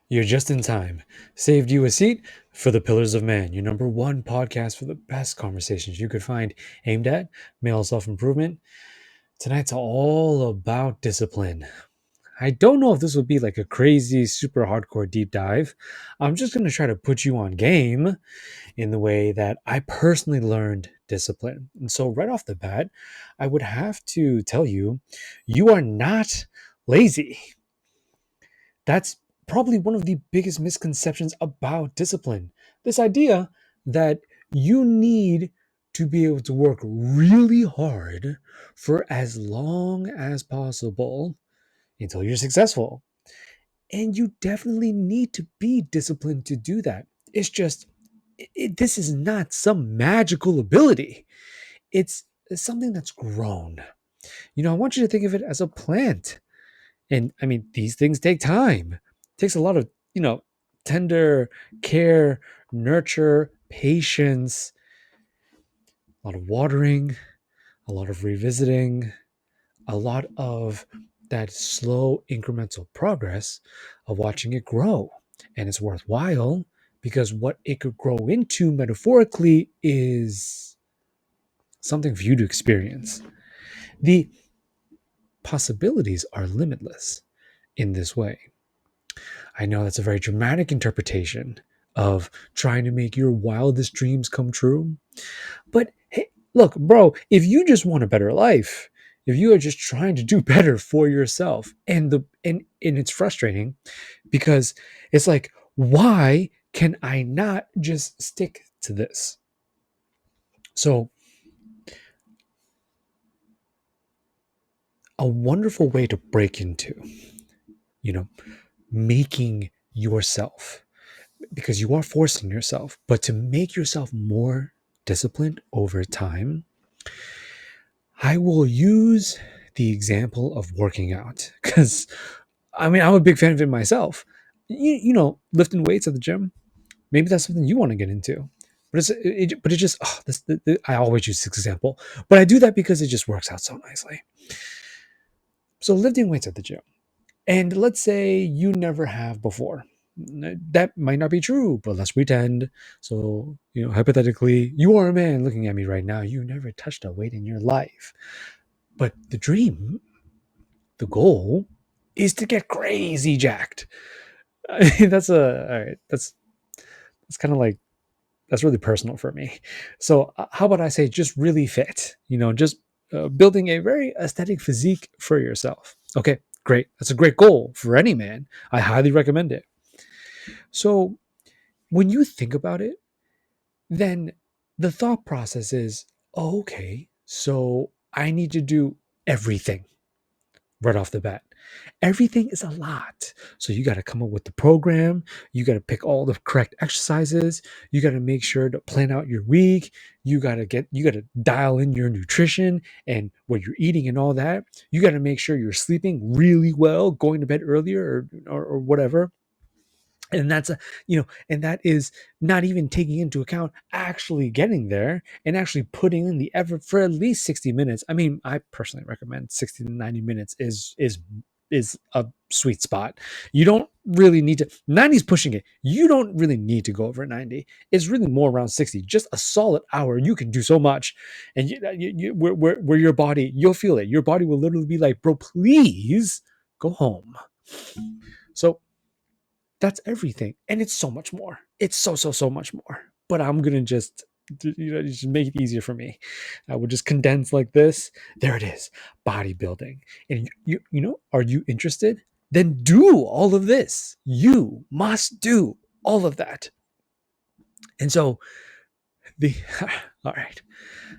You're just in time. Saved you a seat for the Pillars of Man, your number one podcast for the best conversations you could find aimed at male self improvement. Tonight's all about discipline. I don't know if this would be like a crazy, super hardcore deep dive. I'm just going to try to put you on game in the way that I personally learned discipline. And so, right off the bat, I would have to tell you, you are not lazy. That's probably one of the biggest misconceptions about discipline. This idea that you need to be able to work really hard for as long as possible until you're successful. And you definitely need to be disciplined to do that. It's just, this is not some magical ability. It's something that's grown. I want you to think of it as a plant. And I mean, these things take time. It takes a lot of, tender care, nurture, patience, a lot of watering, a lot of revisiting, a lot of that slow incremental progress of watching it grow. And it's worthwhile because what it could grow into metaphorically is something for you to experience. The possibilities are limitless in this way. I know that's a very dramatic interpretation of trying to make your wildest dreams come true. But hey, look, bro, if you just want a better life, if you are just trying to do better for yourself, and it's frustrating because it's like, why can I not just stick to this? So, a wonderful way to break into, you know, making yourself, because you are forcing yourself, but to make yourself more disciplined over time, I will use the example of working out because I mean, I'm a big fan of it myself. Lifting weights at the gym, maybe that's something you want to get into. But it just, I always use this example, but I do that because it just works out so nicely. So lifting weights at the gym, and let's say you never have before. That might not be true, but let's pretend. So, hypothetically, you are a man looking at me right now. You never touched a weight in your life. But the dream, the goal, is to get crazy jacked. I mean, all right. That's kind of like, that's really personal for me. So, how about I say just really fit? Just building a very aesthetic physique for yourself. Okay, great. That's a great goal for any man. I highly recommend it. So, when you think about it, then the thought process is, oh, okay, so I need to do everything right off the bat. Everything is a lot. So you got to come up with the program. You got to pick all the correct exercises. You got to make sure to plan out your week. You got to dial in your nutrition and what you're eating and all that. You got to make sure you're sleeping really well, going to bed earlier or whatever. And and that is not even taking into account actually getting there and actually putting in the effort for at least 60 minutes. I mean, I personally recommend 60 to 90 minutes is a sweet spot. You don't really need to, 90 is pushing it. You don't really need to go over 90. It's really more around 60. Just a solid hour, you can do so much. And where your body, you'll feel it. Your body will literally be like, bro, please go home. So that's everything. And it's so much more. It's so much more. But I'm going to just make it easier for me. I would just condense like this. There it is, bodybuilding. And are you interested? Then do all of this. You must do all of that. And so the all right,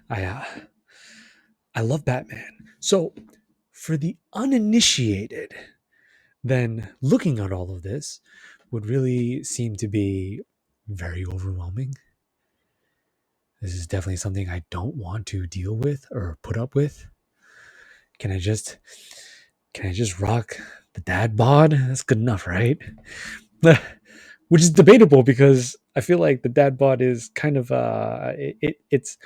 I love Batman. So for the uninitiated, then looking at all of this would really seem to be very overwhelming. This is definitely something I don't want to deal with or put up with. Can I just rock the dad bod? That's good enough, right? Which is debatable because I feel like the dad bod is kind of it's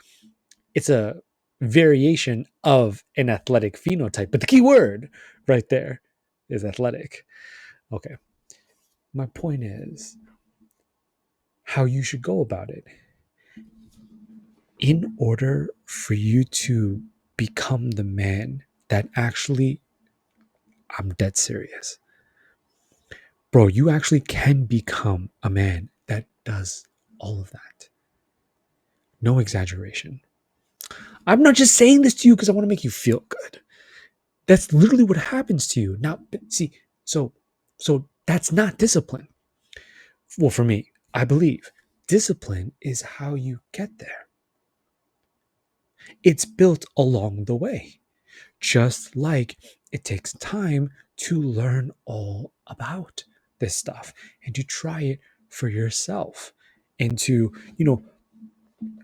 a variation of an athletic phenotype. But the key word right there is athletic. Okay. My point is how you should go about it. In order for you to become the man that actually, I'm dead serious, bro, you actually can become a man that does all of that. No exaggeration. I'm not just saying this to you because I want to make you feel good. That's literally what happens to you. Now, see, so that's not discipline. Well, for me, I believe discipline is how you get there. It's built along the way, just like it takes time to learn all about this stuff and to try it for yourself and to,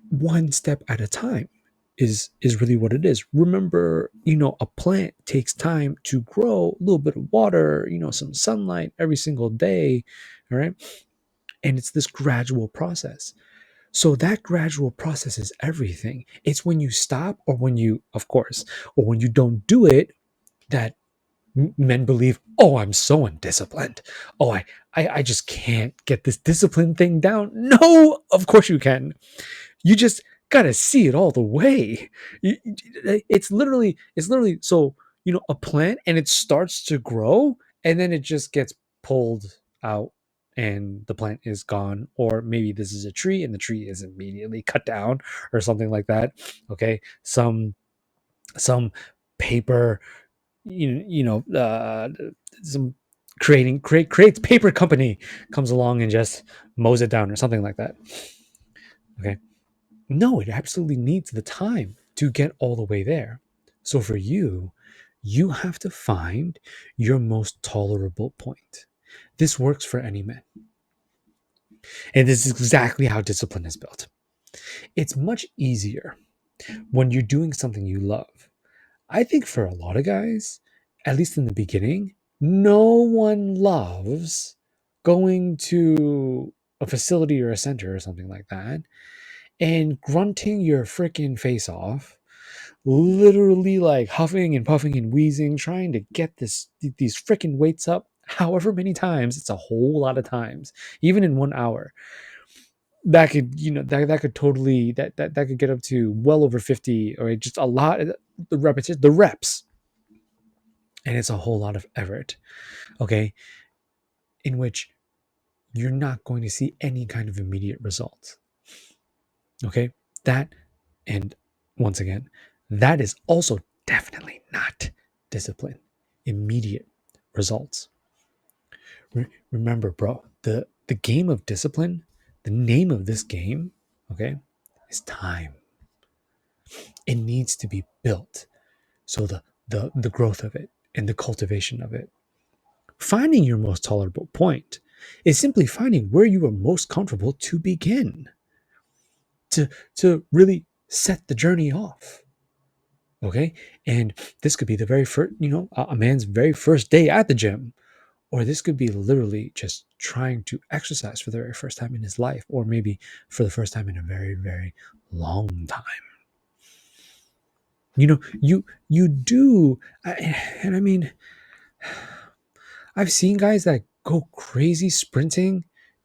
one step at a time is really what it is. Remember, a plant takes time to grow, a little bit of water, some sunlight every single day, all right? And it's this gradual process. So that gradual process is everything. It's when you stop, or when you, of course, or when you don't do it, that men believe, oh, I'm so undisciplined. Oh, I just can't get this discipline thing down. No, of course you can. You just gotta see it all the way. It's literally so, a plant, and it starts to grow, and then it just gets pulled out and the plant is gone. Or maybe this is a tree and the tree is immediately cut down or something like that. Okay, some paper, some creates paper company comes along and just mows it down or something like that. Okay, no, it absolutely needs the time to get all the way there. So for you, you have to find your most tolerable point. This works for any man. And this is exactly how discipline is built. It's much easier when you're doing something you love. I think for a lot of guys, at least in the beginning, no one loves going to a facility or a center or something like that and grunting your freaking face off, literally like huffing and puffing and wheezing, trying to get these freaking weights up however many times. It's a whole lot of times, even in 1 hour. That could, that could totally, that could get up to well over 50, or just a lot. The reps, and it's a whole lot of effort. Okay, in which you're not going to see any kind of immediate results. Okay, that, and once again, that is also definitely not discipline. Immediate results. Remember, bro, the game of discipline, the name of this game, okay, is time. It needs to be built. So the growth of it and the cultivation of it. Finding your most tolerable point is simply finding where you are most comfortable to begin. To really set the journey off. Okay, and this could be the very first, a man's very first day at the gym, or this could be literally just trying to exercise for the very first time in his life, or maybe for the first time in a very, very long time. You do, and I mean, I've seen guys that go crazy sprinting,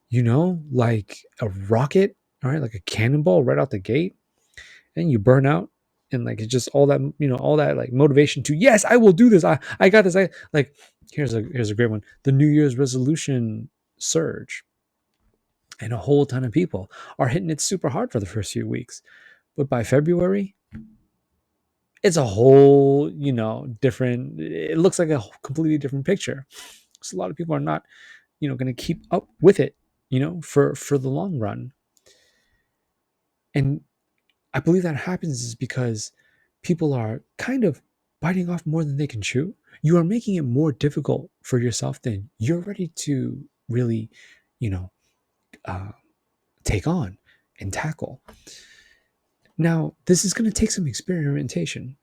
like a rocket, all right, like a cannonball right out the gate, and you burn out. And like it's just all that like motivation to, yes, I will do this. I got this. I like, here's a great one. The New Year's resolution surge. And a whole ton of people are hitting it super hard for the first few weeks. But by February, it's a whole, different, it looks like a completely different picture. So a lot of people are not, going to keep up with it, for the long run. And I believe that happens is because people are kind of biting off more than they can chew. You are making it more difficult for yourself than you're ready to really, you know, uh, take on and tackle. Now, this is going to take some experimentation,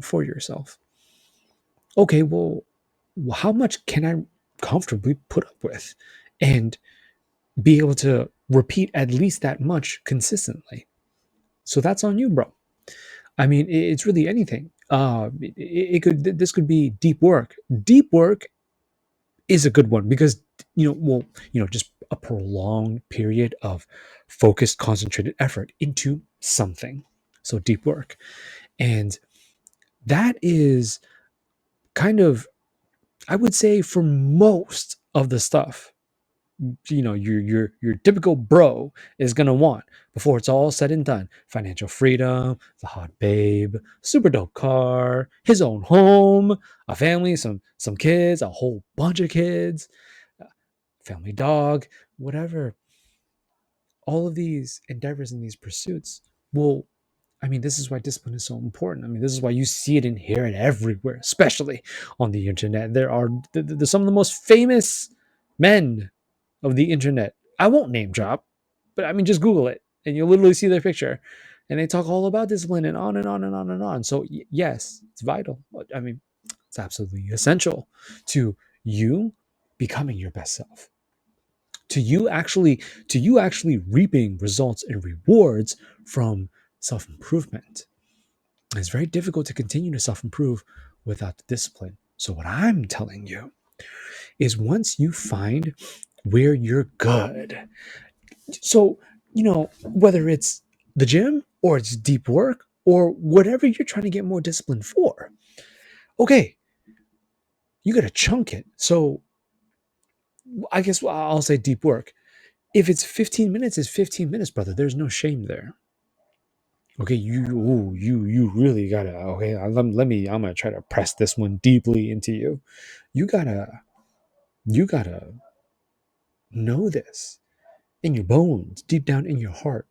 for yourself. Okay, well, how much can I comfortably put up with and be able to repeat at least that much consistently? So that's on you, bro. I mean, it's really anything. This could be deep work. Deep work is a good one because just a prolonged period of focused, concentrated effort into something. So deep work. And that is kind of, I would say, for most of the stuff, your typical bro is gonna want before it's all said and done: financial freedom, the hot babe, super dope car, his own home, a family, some kids, a whole bunch of kids, family dog, whatever. All of these endeavors and these pursuits will, I mean, this is why discipline is so important. I mean, this is why you see it and hear it everywhere, especially on the internet. There's some of the most famous men of the internet. I won't name drop, but I mean, just Google it and you'll literally see their picture. And they talk all about discipline and on and on and on and on. So, yes, it's vital. I mean, it's absolutely essential to you becoming your best self, to you actually reaping results and rewards from self-improvement. It's very difficult to continue to self-improve without the discipline. So what I'm telling you is, once you find where you're good, so whether it's the gym or it's deep work or whatever you're trying to get more discipline for, okay, you got to chunk it. So I guess I'll say deep work. If it's 15 minutes, it's 15 minutes, brother. There's no shame there. Okay, you really gotta. Okay, let me. I'm gonna try to press this one deeply into you. You gotta know this in your bones, deep down in your heart.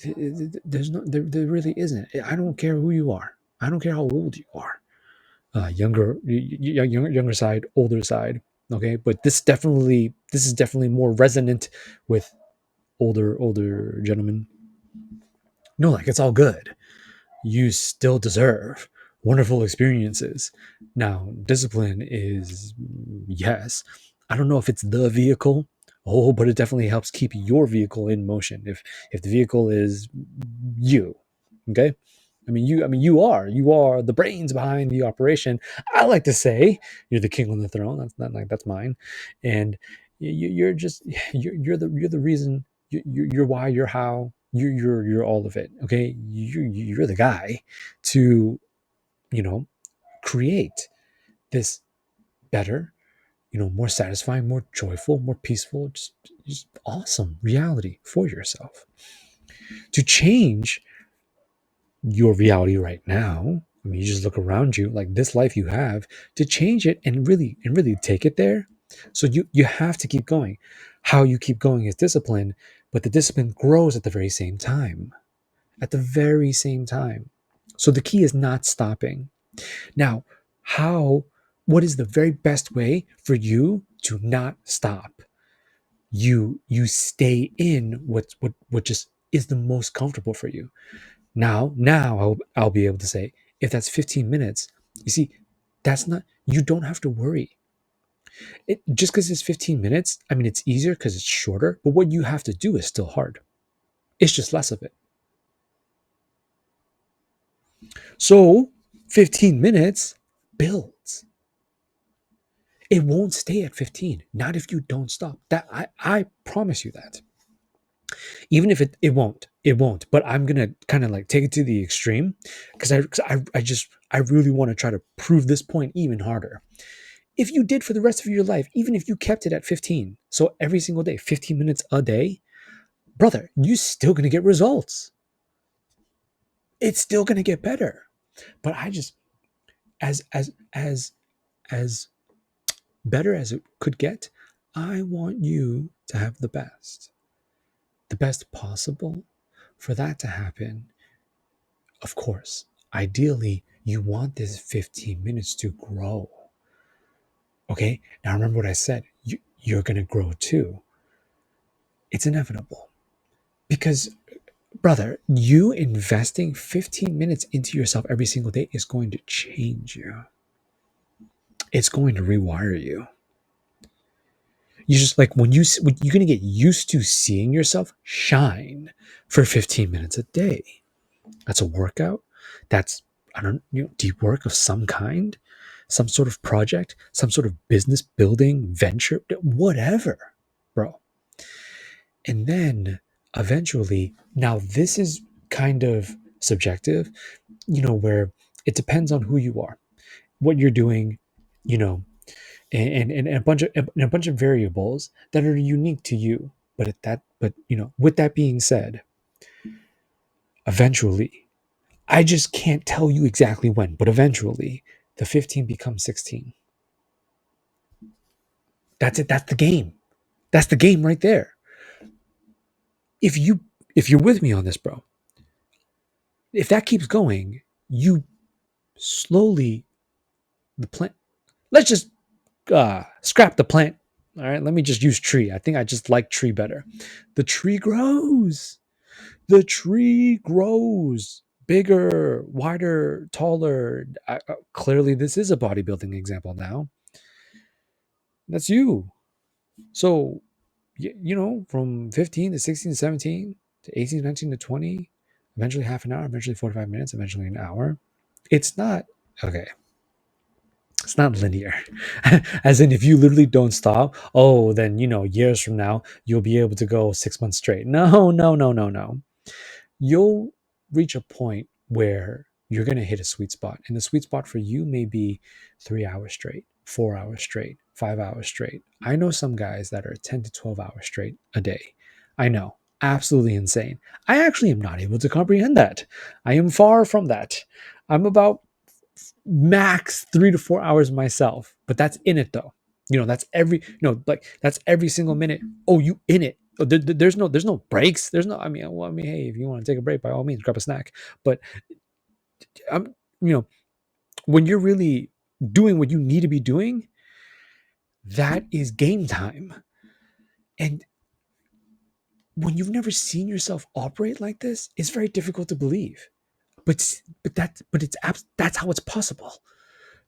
There's no, there really isn't. I don't care who you are. I don't care how old you are. Younger side, older side. Okay, but this is definitely more resonant with older gentlemen. No, like, it's all good. You still deserve wonderful experiences. Now, discipline is, yes, I don't know if it's the vehicle. Oh, but it definitely helps keep your vehicle in motion. If the vehicle is you, okay? I mean, you are the brains behind the operation. I like to say you're the king on the throne. That's not like, that's mine, and you're just you're the reason. You're why. You're how. You're all of it. Okay, you're the guy to you know create this better, more satisfying, more joyful, more peaceful, just awesome reality for yourself. To change your reality right now, I mean, you just look around you, like this life you have, to change it and really take it there. So you have to keep going. How you keep going is discipline, but the discipline grows at the very same time. At the very same time. So the key is not stopping. Now, how what is the very best way for you to not stop? You stay in what just is the most comfortable for you. Now I'll be able to say, if that's 15 minutes, you see, that's not, you don't have to worry. Just because it's 15 minutes, I mean, it's easier because it's shorter, but what you have to do is still hard. It's just less of it. So 15 minutes builds. It won't stay at 15. Not if you don't stop. That I promise you that. Even if it won't. But I'm gonna kind of like take it to the extreme, because I really want to try to prove this point even harder. If you did for the rest of your life, even if you kept it at 15, so every single day, 15 minutes a day, brother, you still gonna get results. It's still gonna get better. But I just, as better as it could get, I want you to have the best possible. For that to happen, of course, ideally, you want this 15 minutes to grow. Okay, now remember what I said. You're going to grow too. It's inevitable. Because, brother, you investing 15 minutes into yourself every single day is going to change you. It's going to rewire you. You just, like, when you're going to get used to seeing yourself shine for 15 minutes a day. That's a workout. That's, I don't, deep work of some kind. some sort of project, some sort of business building venture, whatever, bro. And then eventually, now this is kind of subjective, where it depends on who you are, what you're doing, you know, and a bunch of variables that are unique to you. But with that being said, eventually, I just can't tell you exactly when, but eventually the 15 becomes 16. That's it. That's the game. That's the game right there. If you if you're with me on this, bro, if that keeps going, you slowly the plant. Let's just scrap the plant. All right, let me just use tree. I think I just like tree better. The tree grows. The tree grows bigger, wider, taller. Clearly, this is a bodybuilding example now. That's you. So, from 15 to 16 to 17 to 18 to 19 to 20, eventually half an hour, eventually 45 minutes, eventually an hour. It's not, okay, it's not linear. As in, if you literally don't stop, oh, then, years from now, you'll be able to go 6 months straight. No, no, no, no, no. You'll reach a point where you're going to hit a sweet spot. And the sweet spot for you may be 3 hours straight, 4 hours straight, 5 hours straight. I know some guys that are 10 to 12 hours straight a day. I know. Absolutely insane. I actually am not able to comprehend that. I am far from that. I'm about max 3 to 4 hours myself, but that's in it though. That's that's every single minute. Oh, you in it. There's no breaks. There's no, hey, if you want to take a break, by all means, grab a snack. But I'm, you know, when you're really doing what you need to be doing, that is game time. And when you've never seen yourself operate like this, it's very difficult to believe. That's how it's possible.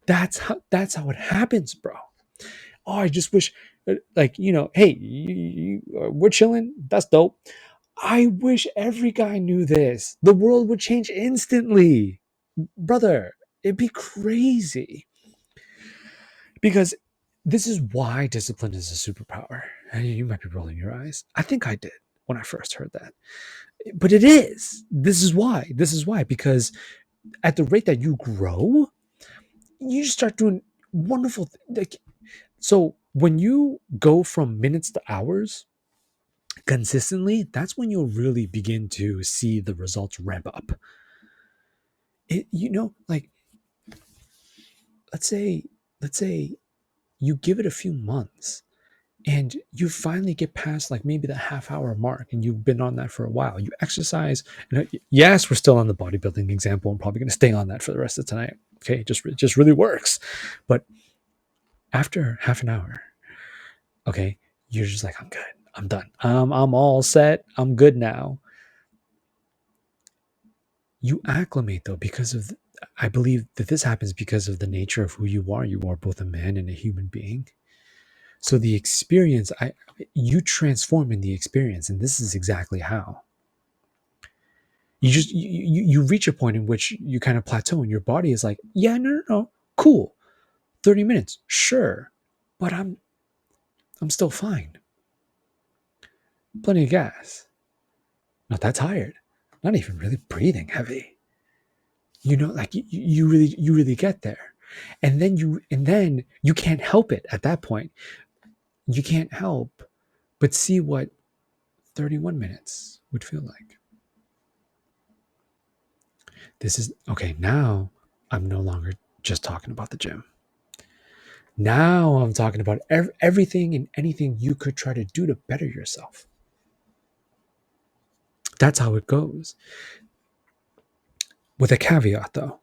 That's how it happens, bro. Oh, I just wish, hey, we're chilling. That's dope. I wish every guy knew this. The world would change instantly, brother. It'd be crazy. Because this is why discipline is a superpower. And you might be rolling your eyes. I think I did when I first heard that. But it is. This is why. Because at the rate that you grow, you just start doing wonderful so when you go from minutes to hours consistently, that's when you'll really begin to see the results ramp up. Like, let's say you give it a few months and you finally get past like maybe the half-hour mark, and you've been on that for a while. You exercise. Yes, we're still on the bodybuilding example. I'm probably going to stay on that for the rest of tonight. Okay, it just really works. But after half an hour, okay, you're just like, I'm good. I'm done. I'm all set. I'm good now. You acclimate though, I believe that this happens because of the nature of who you are. You are both a man and a human being. So the experience, you transform in the experience, and this is exactly how. You reach a point in which you kind of plateau, and your body is like, yeah, no, cool, 30 minutes, sure, but I'm still fine. Plenty of gas. Not that tired. Not even really breathing heavy. Like you really get there. And then you can't help it at that point. You can't help but see what 31 minutes would feel like. This is okay. Now I'm no longer just talking about the gym. Now I'm talking about everything and anything you could try to do to better yourself. That's how it goes. With a caveat though,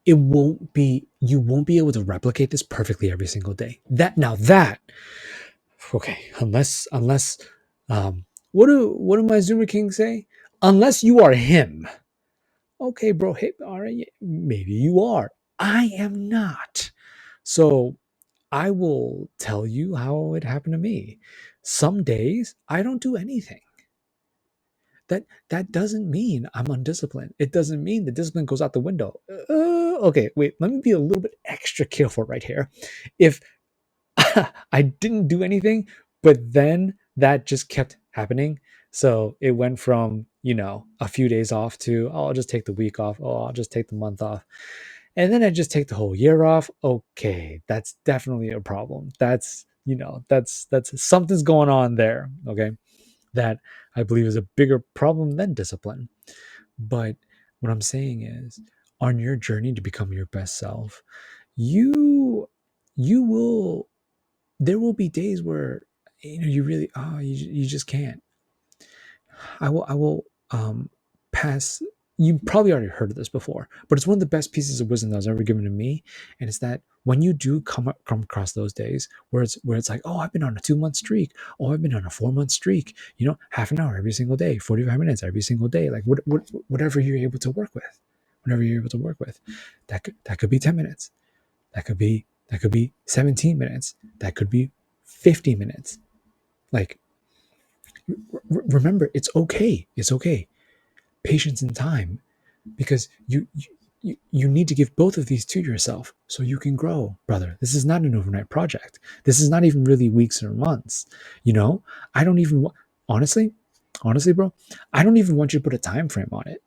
you won't be able to replicate this perfectly every single day. Okay, unless what do my Zoomer Kings say? Unless you are him. Okay, bro. Hey, all right, maybe you are. I am not. So I will tell you how it happened to me. Some days I don't do anything. that doesn't mean I'm undisciplined. It doesn't mean the discipline goes out the window. Okay, wait, let me be a little bit extra careful right here. If I didn't do anything, but then that just kept happening. So it went from, a few days off to, oh, I'll just take the week off. Oh, I'll just take the month off. And then I just take the whole year off. Okay, that's definitely a problem. That's something's going on there. Okay. That I believe is a bigger problem than discipline. But what I'm saying is, on your journey to become your best self, you you will there will be days where you really you just can't. I will pass. You probably already heard of this before, but it's one of the best pieces of wisdom that was ever given to me. And it's that when you do come across those days where it's like, oh, I've been on a 2 month streak, oh, I've been on a 4 month streak, half an hour every single day, 45 minutes every single day, like whatever you're able to work with, whatever you're able to work with, that could be 10 minutes, that could be 17 minutes, that could be 50 minutes. Like, remember, it's okay, patience and time, because you need to give both of these to yourself so you can grow, brother. This is not an overnight project. This is not even really weeks or months. I don't even honestly, bro, I don't even want you to put a time frame on it.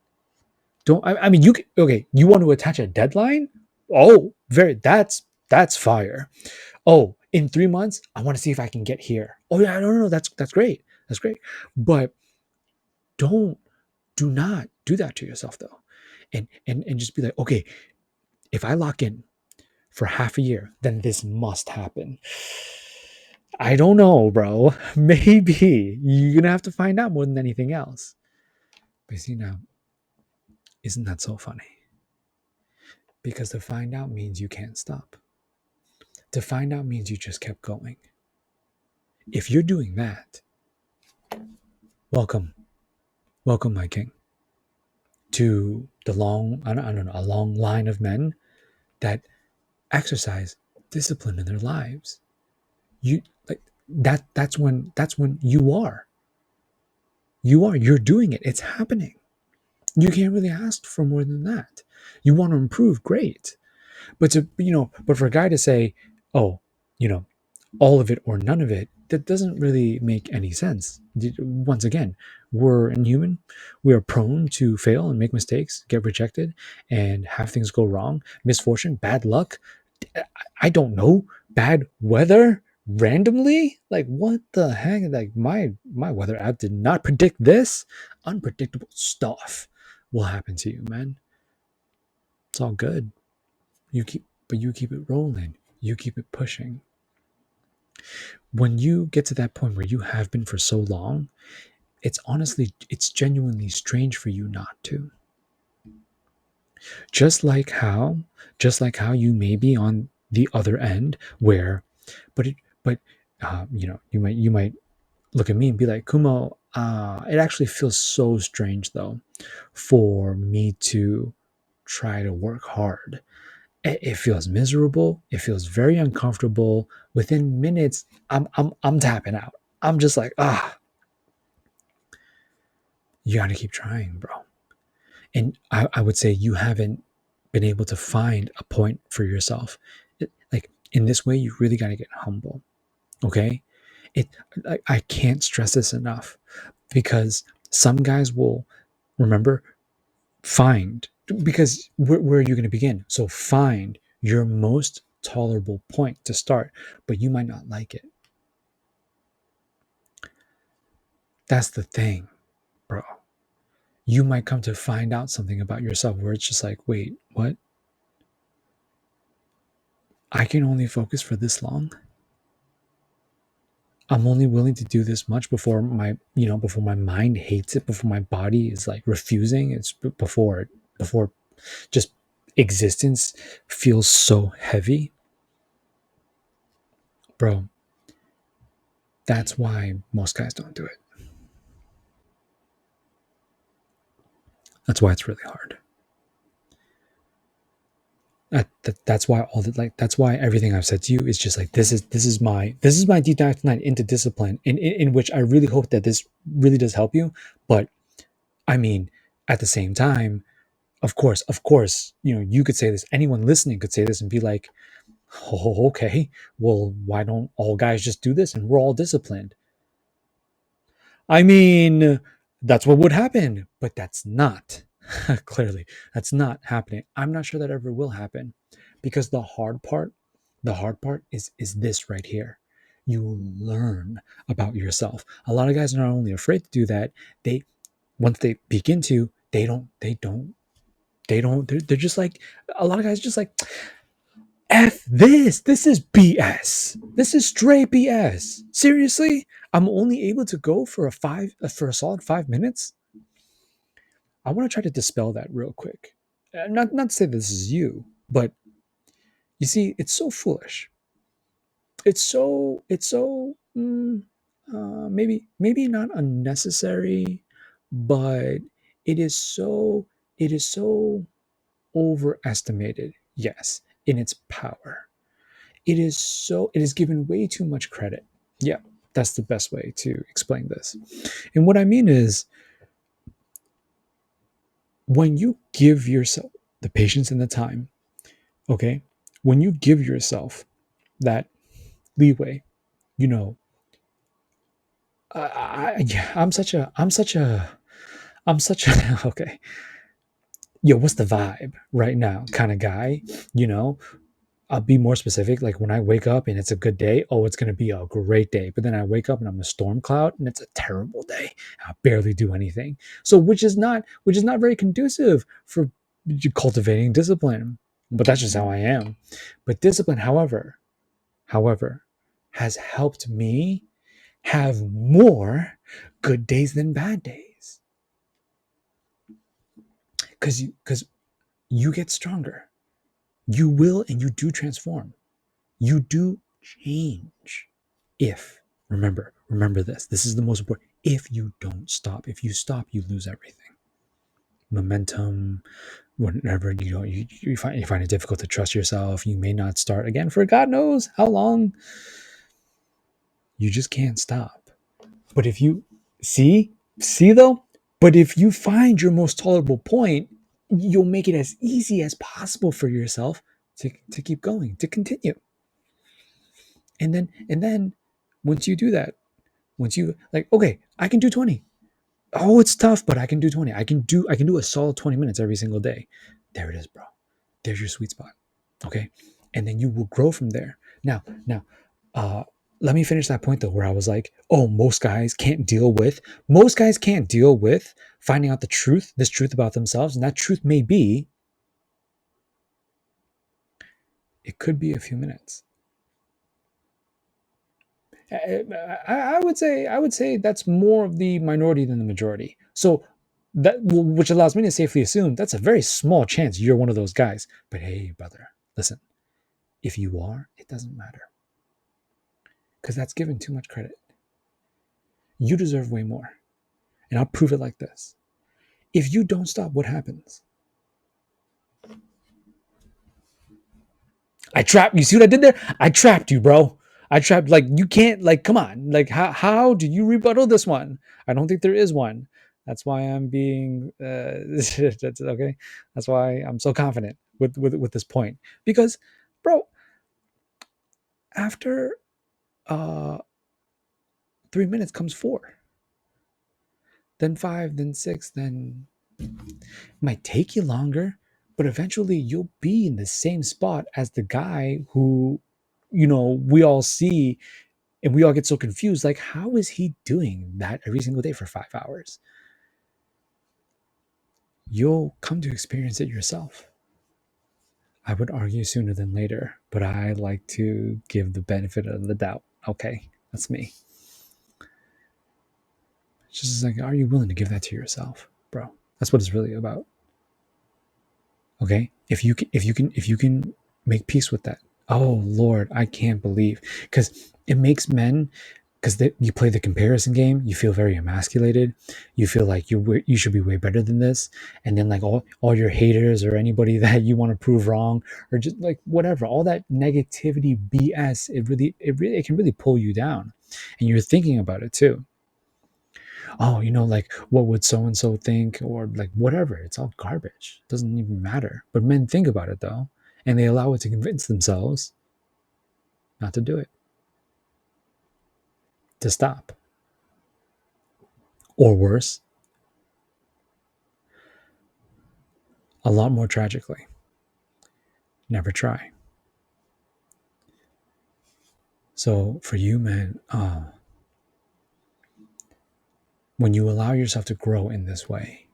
Don't I mean, you want to attach a deadline? Oh, that's fire. Oh, in 3 months I want to see if I can get here. Oh yeah, no, that's great, that's great. But don't do not do that to yourself, though. And just be like, okay, if I lock in for half a year, then this must happen. I don't know, bro. Maybe you're gonna have to find out more than anything else. But see, now, isn't that so funny? Because to find out means you can't stop. To find out means you just kept going. If you're doing that, welcome, my king, to the I don't know, a long line of men that exercise discipline in their lives. You like that's when you're doing it. It's happening. You can't really ask for more than that. You want to improve, great. But for a guy to say, oh, you know all of it or none of it, that doesn't really make any sense. Once again, we're inhuman. We are prone to fail and make mistakes, get rejected, and have things go wrong. Misfortune, bad luck, I don't know, bad weather randomly. Like, what the heck? Like, my weather app did not predict this. Unpredictable stuff will happen to you, man. It's all good. You keep it rolling. You keep it pushing. When you get to that point where you have been for so long, it's genuinely strange for you not to. Just like how you may be on the other end where, but you might look at me and be like, Kumo, it actually feels so strange though for me to try to work hard. It feels miserable. It feels very uncomfortable. Within minutes, I'm tapping out. I'm just like, you got to keep trying, bro. And I would say you haven't been able to find a point for yourself. Like, in this way, you really got to get humble. Okay, I can't stress this enough, because some guys will remember, find, because where are you going to begin? So find your most tolerable point to start, but you might not like it. That's the thing, bro. You might come to find out something about yourself where it's just like, wait, what? I can only focus for this long. I'm only willing to do this much before before my mind hates it, before my body is like refusing. It's before just existence feels so heavy. Bro, that's why most guys don't do it. That's why it's really hard. That's why that's why everything I've said to you is just like, this is my deep dive tonight into discipline, in which I really hope that this really does help you. But I mean, at the same time, of course, you could say this. Anyone listening could say this and be like, "Oh, okay. Well, why don't all guys just do this and we're all disciplined?" I mean, that's what would happen, but that's not clearly that's not happening. I'm not sure that ever will happen because the hard part is this right here. You learn about yourself. A lot of guys are not only afraid to do that, they once they begin to, they're just like a lot of guys just like F this. This is BS. This is straight BS. Seriously? I'm only able to go for a solid 5 minutes. I want to try to dispel that real quick. Not to say this is you, but you see, it's so foolish. Maybe not unnecessary, but it is so it is so overestimated. Yes, in its power. It is given way too much credit. Yeah, that's the best way to explain this. And what I mean is when you give yourself the patience and the time, okay, when you give yourself that leeway, you know, yeah, I'm such a okay, yo, what's the vibe right now kind of guy, you know, I'll be more specific. Like when I wake up and it's a good day, oh, it's going to be a great day. But then I wake up and I'm a storm cloud and it's a terrible day. I barely do anything. So which is not very conducive for cultivating discipline. But that's just how I am. But discipline, however, has helped me have more good days than bad days. Because you get stronger. You will and you do transform. You do change if remember this is the most important. If you don't stop, if you stop, you lose everything. Momentum, whenever you find it difficult to trust yourself, you may not start again for God knows how long. You just can't stop. But if you see though, but if you find your most tolerable point, you'll make it as easy as possible for yourself to keep going, to continue. And then once you do that, once you like, okay, I can do 20. Oh, it's tough, but I can do 20. I can do a solid 20 minutes every single day. There it is, bro. There's your sweet spot. Okay. And then you will grow from there. Now, uh, let me finish that point though, where I was like, oh, most guys can't deal with finding out this truth about themselves. And that truth may be, it could be a few minutes. I would say that's more of the minority than the majority. So which allows me to safely assume that's a very small chance you're one of those guys. But hey, brother, listen, if you are, it doesn't matter because that's given too much credit. You deserve way more, and I'll prove it like this: if you don't stop, what happens? I trapped. You see what I did there? I trapped you, bro. I trapped. Like you can't. Like come on. Like how do you rebuttal this one? I don't think there is one. That's why I'm being. That's okay. That's why I'm so confident with this point because, bro, after 3 minutes comes four, then five, then six, then it might take you longer, but eventually you'll be in the same spot as the guy who, we all see and we all get so confused. Like, how is he doing that every single day for 5 hours? You'll come to experience it yourself. I would argue sooner than later, but I like to give the benefit of the doubt. Okay, that's me. It's just like, are you willing to give that to yourself, bro? That's what it's really about. Okay, if you can make peace with that. Oh Lord, I can't believe because it makes men because you play the comparison game, you feel very emasculated. You feel like you should be way better than this, and then like all your haters or anybody that you want to prove wrong or just like whatever, all that negativity BS, it can really pull you down, and you're thinking about it too. oh, like what would so and so think, or like whatever. It's all garbage. It doesn't even matter. But men think about it though, and they allow it to convince themselves not to do it, to stop, or worse, a lot more tragically, never try. So for you, man, when you allow yourself to grow in this way,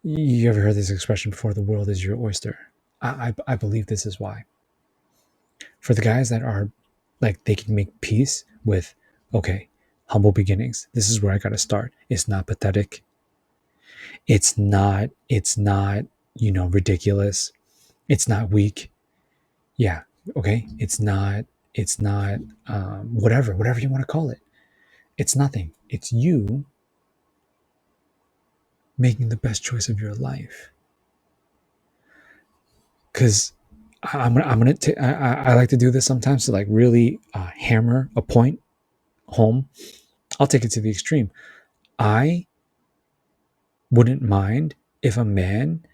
you ever heard this expression before? The world is your oyster. I believe this is why. For the guys that are like, they can make peace with, okay, humble beginnings. This is where I got to start. It's not pathetic. It's not ridiculous. It's not weak. Yeah. Okay. It's not whatever you want to call it. It's nothing. It's you making the best choice of your life. Because I like to do this sometimes to like really hammer a point home. I'll take it to the extreme. I wouldn't mind if a man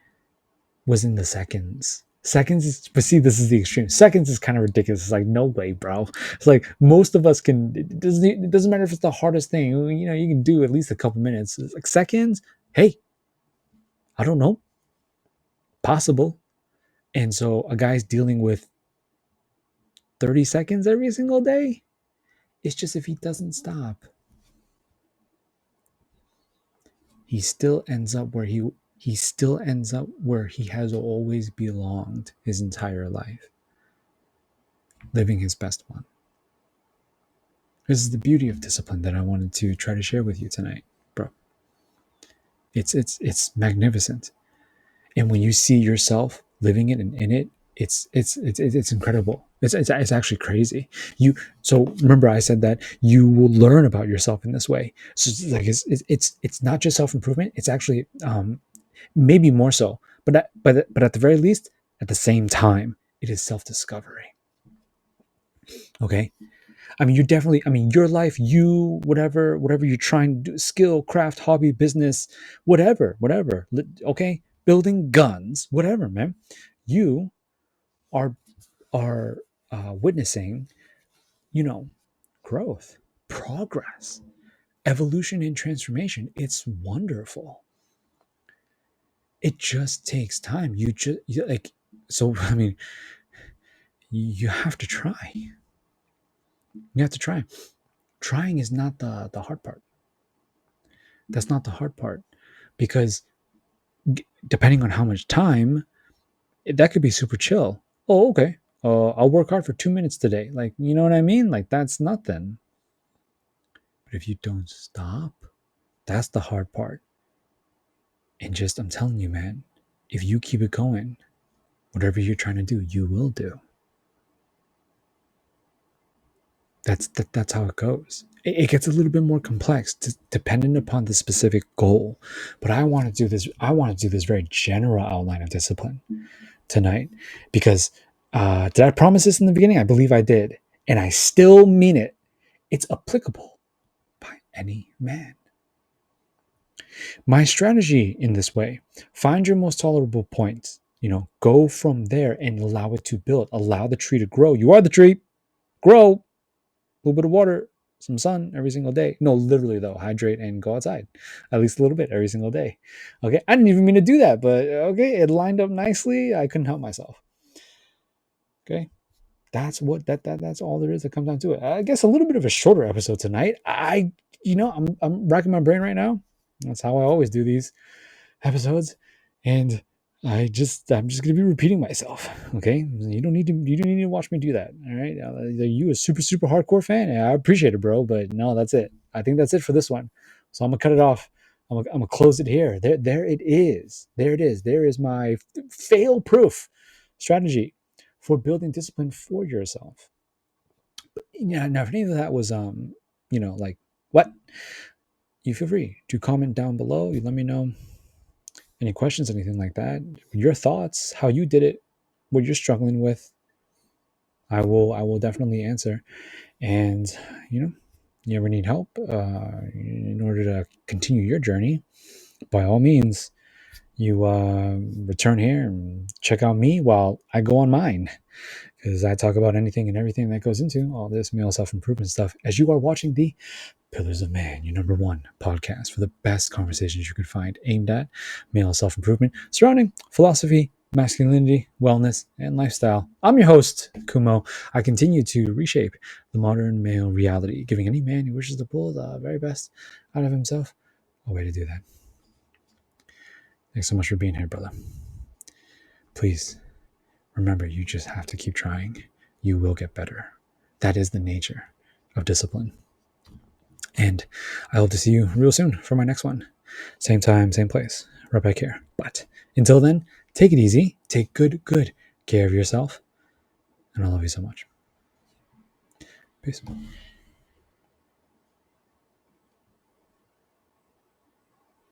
was in the seconds. Seconds is, but see, this is the extreme. Seconds is kind of ridiculous. It's like, no way, bro. It's like most of us can. It doesn't matter if it's the hardest thing. You can do at least a couple minutes. It's like seconds. Hey, I don't know. Possible. And so a guy's dealing with 30 seconds every single day. It's just if he doesn't stop, he still ends up where he has always belonged his entire life, living his best one. This is the beauty of discipline that I wanted to try to share with you tonight, bro. It's magnificent. And when you see yourself living it and in it, it's incredible. It's actually crazy. So remember I said that you will learn about yourself in this way. So it's not just self-improvement, it's actually maybe more so, but at the very least, at the same time, it is self-discovery. Okay. I mean, your life, whatever you're trying to do, skill, craft, hobby, business, whatever. Okay, building guns, whatever, man. You are witnessing, you know, growth, progress, evolution, and transformation. It's wonderful. It just takes time. Like, so. I mean, you have to try. You have to try. Trying is not the hard part. That's not the hard part, because depending on how much time, that could be super chill. Oh, okay. I'll work hard for 2 minutes today. Like, you know what I mean? Like, that's nothing. But if you don't stop, that's the hard part. And just, I'm telling you, man, if you keep it going, whatever you're trying to do, you will do. That's how it goes. It gets a little bit more complex, dependent upon the specific goal. But I want to do this. I want to do this very general outline of discipline tonight, because did I promise this in the beginning? I believe I did, and I still mean it. It's applicable by any man. My strategy in this way: find your most tolerable point. Go from there and allow it to build. Allow the tree to grow. You are the tree. Grow. A little bit of water, some sun every single day. No, literally though, hydrate and go outside at least a little bit every single day. Okay, I didn't even mean to do that, but okay, it lined up nicely. I couldn't help myself. Okay, that's all there is that comes down to it. I guess a little bit of a shorter episode tonight. I'm racking my brain right now. That's how I always do these episodes, and I'm just gonna be repeating myself. Okay, you don't need to watch me do that. All right, are you a super hardcore fan? Yeah, I appreciate it, bro, but no, that's it. I think that's it for this one. So I'm gonna cut it off. I'm gonna close it here. There it is. There it is. There is my fail-proof strategy for building discipline for yourself. Yeah. Now, if any of that was like what, you feel free to comment down below. You let me know any questions, anything like that, your thoughts, how you did it, what you're struggling with. I will definitely answer. And you know you ever need help in order to continue your journey, by all means, you return here and check out me while I go on mine, because I talk about anything and everything that goes into all this male self improvement stuff. As you are watching the Pillars of Man, your number one podcast for the best conversations you could find aimed at male self improvement surrounding philosophy, masculinity, wellness, and lifestyle. I'm your host, Kumo. I continue to reshape the modern male reality, giving any man who wishes to pull the very best out of himself a way to do that. Thanks so much for being here, brother. Please remember, you just have to keep trying. You will get better. That is the nature of discipline. And I hope to see you real soon for my next one. Same time, same place, right back here. But until then, take it easy. Take good care of yourself. And I love you so much. Peace.